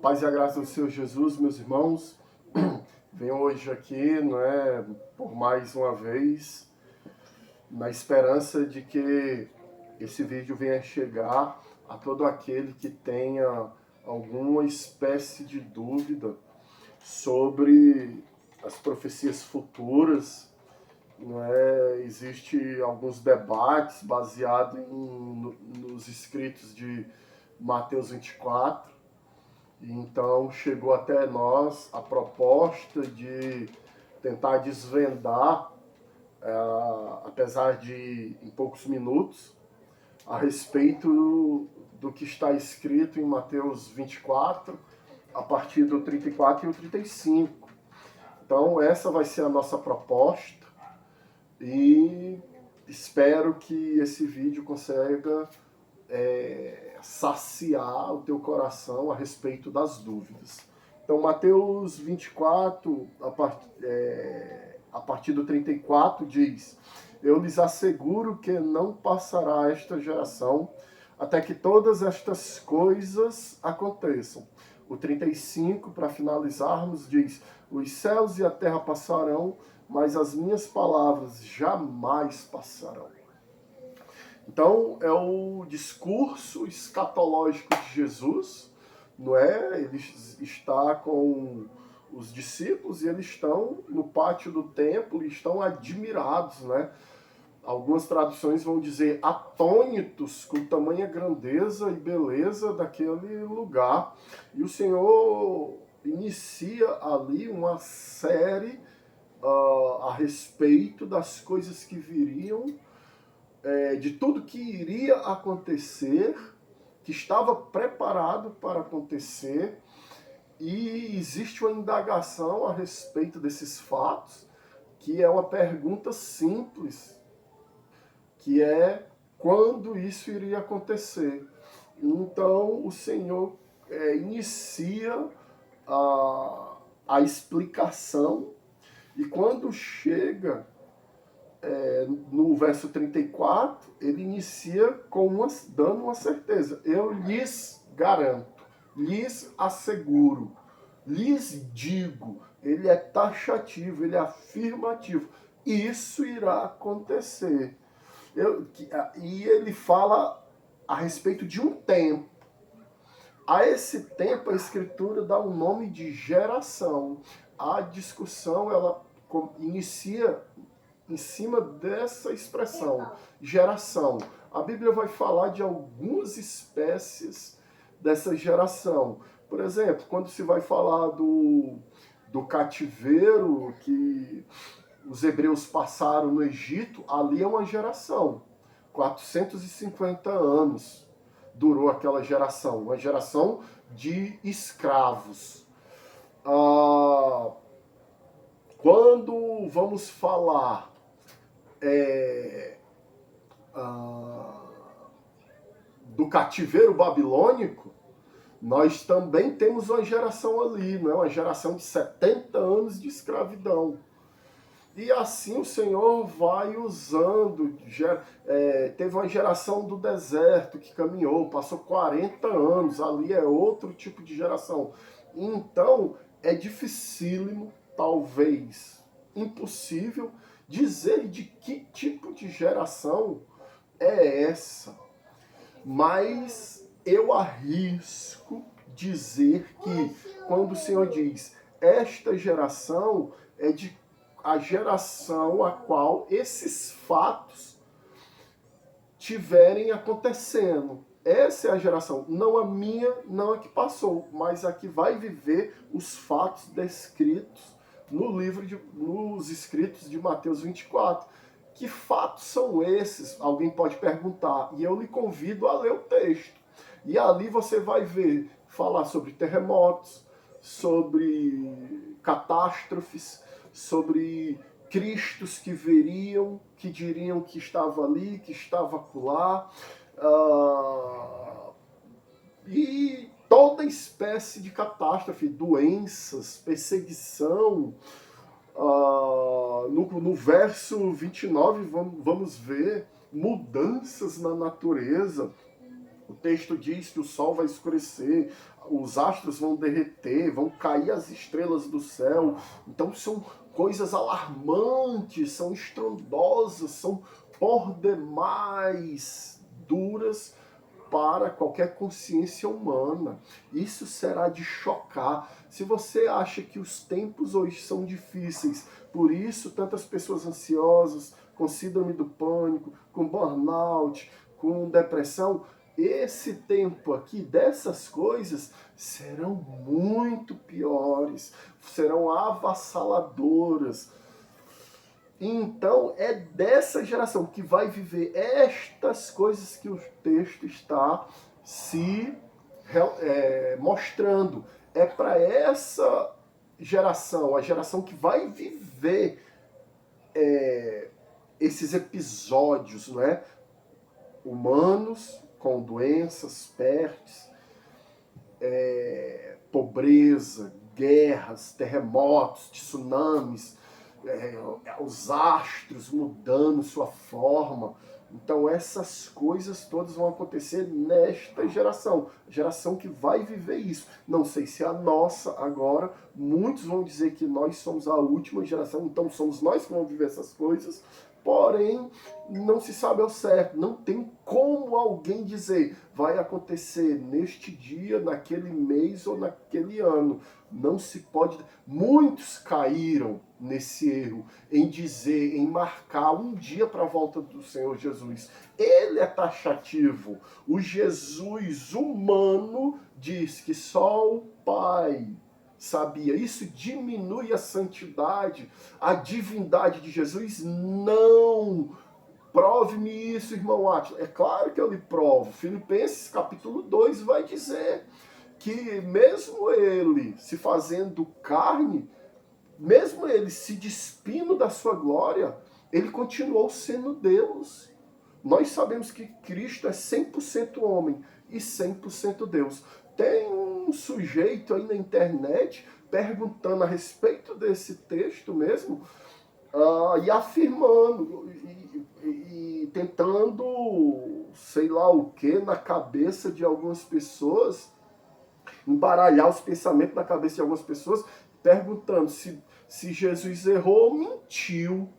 Paz e a graça do Senhor Jesus, meus irmãos. Venho hoje aqui, por mais uma vez, na esperança de que esse vídeo venha chegar a todo aquele que tenha alguma espécie de dúvida sobre as profecias futuras. Existe alguns debates baseados nos escritos de Mateus 24. Então chegou até nós a proposta de tentar desvendar, apesar de em poucos minutos, a respeito do que está escrito em Mateus 24, a partir do 34 e o 35. Então essa vai ser a nossa proposta e espero que esse vídeo consiga saciar o teu coração a respeito das dúvidas. Então, Mateus 24, a partir do 34, diz: Eu lhes asseguro que não passará esta geração até que todas estas coisas aconteçam. O 35, para finalizarmos, diz: Os céus e a terra passarão, mas as minhas palavras jamais passarão. Então, é o discurso escatológico de Jesus, não é? Ele está com os discípulos e eles estão no pátio do templo e estão admirados, né? Algumas traduções vão dizer atônitos com tamanha grandeza e beleza daquele lugar. E o Senhor inicia ali uma série a respeito das coisas que viriam, de tudo que iria acontecer, que estava preparado para acontecer, e existe uma indagação a respeito desses fatos, que é uma pergunta simples, que é quando isso iria acontecer. Então o Senhor inicia a explicação, e quando chega no verso 34, ele inicia dando uma certeza. Eu lhes garanto, lhes asseguro, lhes digo. Ele é taxativo, ele é afirmativo. Isso irá acontecer. E ele fala a respeito de um tempo. A esse tempo, a Escritura dá um nome de geração. A discussão, ela inicia em cima dessa expressão, geração. A Bíblia vai falar de algumas espécies dessa geração. Por exemplo, quando se vai falar do cativeiro que os hebreus passaram no Egito, ali é uma geração. 450 anos durou aquela geração, uma geração de escravos. Quando vamos falar do cativeiro babilônico, nós também temos uma geração ali, não é? Uma geração de 70 anos de escravidão. E assim o Senhor vai usando. Teve uma geração do deserto que caminhou, passou 40 anos, ali é outro tipo de geração. Então é dificílimo, talvez impossível, dizer de que tipo de geração é essa. Mas eu arrisco dizer que quando o Senhor diz esta geração, é a geração a qual esses fatos tiverem acontecendo. Essa é a geração, não a minha, não a que passou, mas a que vai viver os fatos descritos nos escritos de Mateus 24. Que fatos são esses? Alguém pode perguntar, e eu lhe convido a ler o texto. E ali você vai ver, falar sobre terremotos, sobre catástrofes, sobre cristos que viriam, que diriam que estava ali, que estava acolá, e toda espécie de catástrofe, doenças, perseguição. No verso 29 vamos ver mudanças na natureza. O texto diz que o sol vai escurecer, os astros vão derreter, vão cair as estrelas do céu. Então são coisas alarmantes, são estrondosas, são por demais duras para qualquer consciência humana. Isso será de chocar. Se você acha que os tempos hoje são difíceis, por isso tantas pessoas ansiosas, com síndrome do pânico, com burnout, com depressão, esse tempo aqui dessas coisas serão muito piores, serão avassaladoras. Então é dessa geração que vai viver estas coisas que o texto está se mostrando. É para essa geração, a geração que vai viver esses episódios, não é? Humanos com doenças, pestes, pobreza, guerras, terremotos, tsunamis, os astros mudando sua forma. Então essas coisas todas vão acontecer nesta geração que vai viver isso. Não sei se é a nossa agora, muitos vão dizer que nós somos a última geração, então somos nós que vamos viver essas coisas, porém não se sabe ao certo, não tem como alguém dizer vai acontecer neste dia, naquele mês ou naquele ano. Não se pode. Muitos caíram nesse erro em dizer, em marcar um dia para a volta do Senhor Jesus. Ele é taxativo. O Jesus humano diz que só o Pai sabia. Isso diminui a santidade, a divindade de Jesus. Não! Prove-me isso, irmão Átila. É claro que eu lhe provo. Filipenses capítulo 2 vai dizer que mesmo ele se fazendo carne, mesmo ele se despindo da sua glória, ele continuou sendo Deus. Nós sabemos que Cristo é 100% homem e 100% Deus. Tem um sujeito aí na internet perguntando a respeito desse texto mesmo, e afirmando, e tentando, sei lá o que, na cabeça de algumas pessoas, embaralhar os pensamentos na cabeça de algumas pessoas, perguntando se Jesus errou ou mentiu.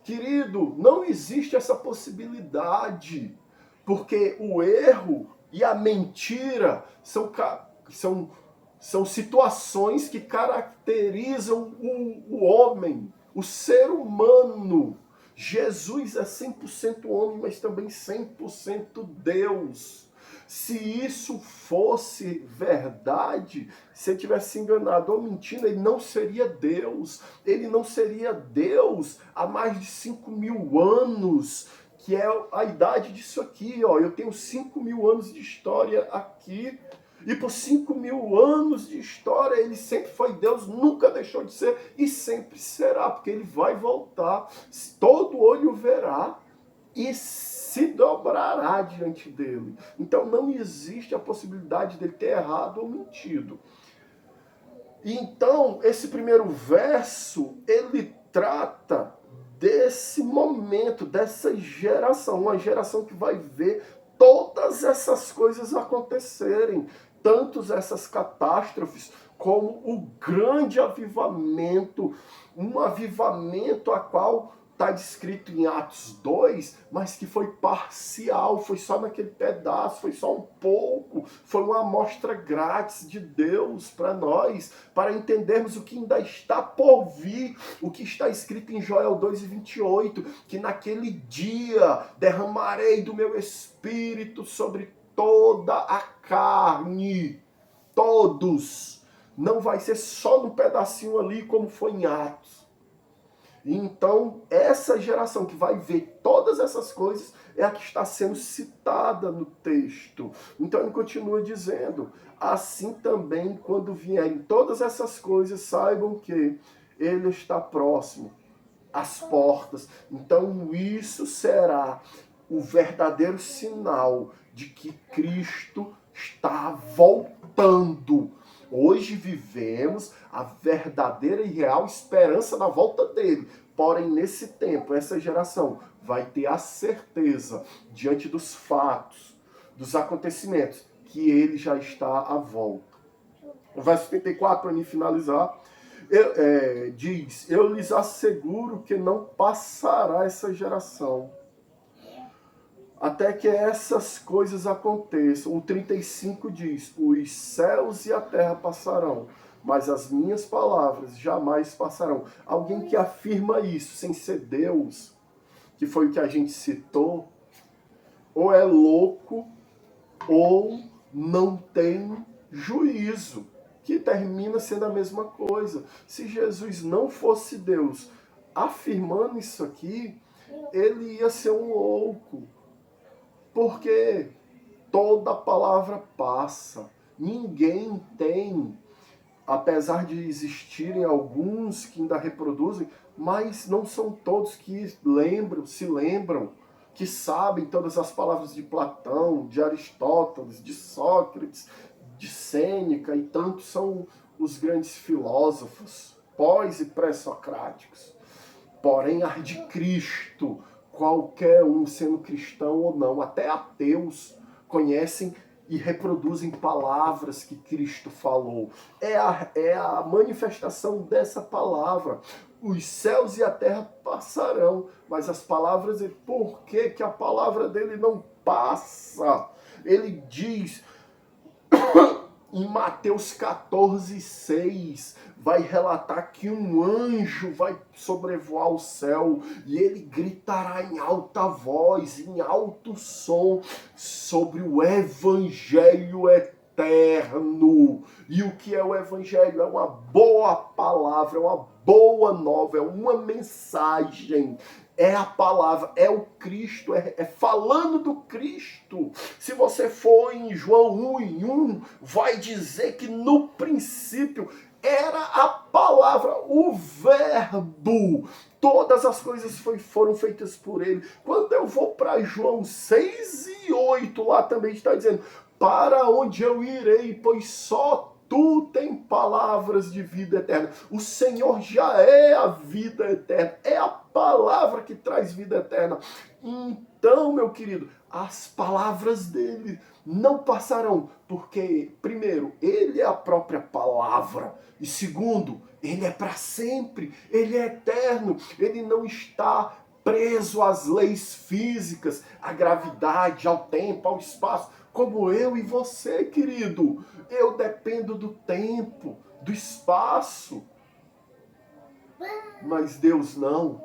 Querido, não existe essa possibilidade, porque o erro e a mentira são situações que caracterizam o homem, o ser humano. Jesus é 100% homem, mas também 100% Deus. Se isso fosse verdade, se ele tivesse enganado ou mentindo, ele não seria Deus. Ele não seria Deus há mais de 5.000 anos, que é a idade disso aqui. Ó. Eu tenho 5.000 anos de história aqui. E por 5.000 anos de história, ele sempre foi Deus, nunca deixou de ser e sempre será, porque ele vai voltar. Todo olho verá e se dobrará diante dele. Então não existe a possibilidade dele ter errado ou mentido. Então, esse primeiro verso, ele trata desse momento, dessa geração, uma geração que vai ver todas essas coisas acontecerem, tanto essas catástrofes, como o grande avivamento, um avivamento a qual está descrito em Atos 2, mas que foi parcial, foi só naquele pedaço, foi só um pouco, foi uma amostra grátis de Deus para nós, para entendermos o que ainda está por vir, o que está escrito em Joel 2:28, que naquele dia derramarei do meu espírito sobre toda a carne, todos, não vai ser só num pedacinho ali como foi em Atos. Então, essa geração que vai ver todas essas coisas é a que está sendo citada no texto. Então, ele continua dizendo, assim também, quando vierem todas essas coisas, saibam que ele está próximo, às portas. Então, isso será o verdadeiro sinal de que Cristo está voltando. Hoje vivemos a verdadeira e real esperança da volta dele. Porém, nesse tempo, essa geração vai ter a certeza, diante dos fatos, dos acontecimentos, que ele já está à volta. O verso 34, para me finalizar, diz: eu lhes asseguro que não passará essa geração até que essas coisas aconteçam. O 35 diz: os céus e a terra passarão, mas as minhas palavras jamais passarão. Alguém que afirma isso sem ser Deus, que foi o que a gente citou, ou é louco ou não tem juízo, que termina sendo a mesma coisa. Se Jesus não fosse Deus afirmando isso aqui, ele ia ser um louco. Porque toda palavra passa. Ninguém tem, apesar de existirem alguns que ainda reproduzem, mas não são todos que se lembram, que sabem todas as palavras de Platão, de Aristóteles, de Sócrates, de Sêneca, e tantos são os grandes filósofos, pós e pré-socráticos. Porém, as de Cristo, qualquer um, sendo cristão ou não, até ateus, conhecem e reproduzem palavras que Cristo falou. É a manifestação dessa palavra. Os céus e a terra passarão, mas as palavras, por que que a palavra dele não passa? Ele diz em Mateus 14:6, vai relatar que um anjo vai sobrevoar o céu e ele gritará em alta voz, em alto som, sobre o evangelho eterno. E o que é o evangelho? É uma boa palavra, é uma boa nova, é uma mensagem. É a palavra, é o Cristo, é falando do Cristo. Se você for em João 1:1, vai dizer que no princípio era a palavra, o verbo. Todas as coisas foram feitas por ele. Quando eu vou para João 6:8, lá também está dizendo: para onde eu irei, pois só tu tem palavras de vida eterna. O Senhor já é a vida eterna. É a palavra que traz vida eterna. Então, meu querido, as palavras dele não passarão, porque, primeiro, ele é a própria palavra. E segundo, ele é para sempre. Ele é eterno. Ele não está preso às leis físicas, à gravidade, ao tempo, ao espaço, como eu e você, querido. Eu dependo do tempo, do espaço. Mas Deus não.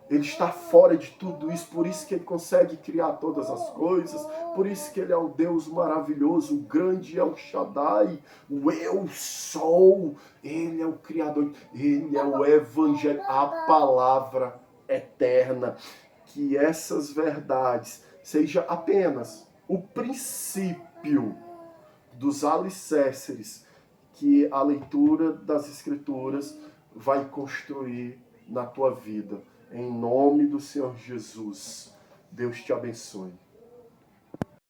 Ele está fora de tudo isso, por isso que ele consegue criar todas as coisas, por isso que ele é o Deus maravilhoso, o grande El Shaddai, o Eu Sou. Ele é o Criador, ele é o Evangelho, a palavra eterna. Que essas verdades seja apenas o princípio dos alicerces que a leitura das Escrituras vai construir na tua vida. Em nome do Senhor Jesus, Deus te abençoe.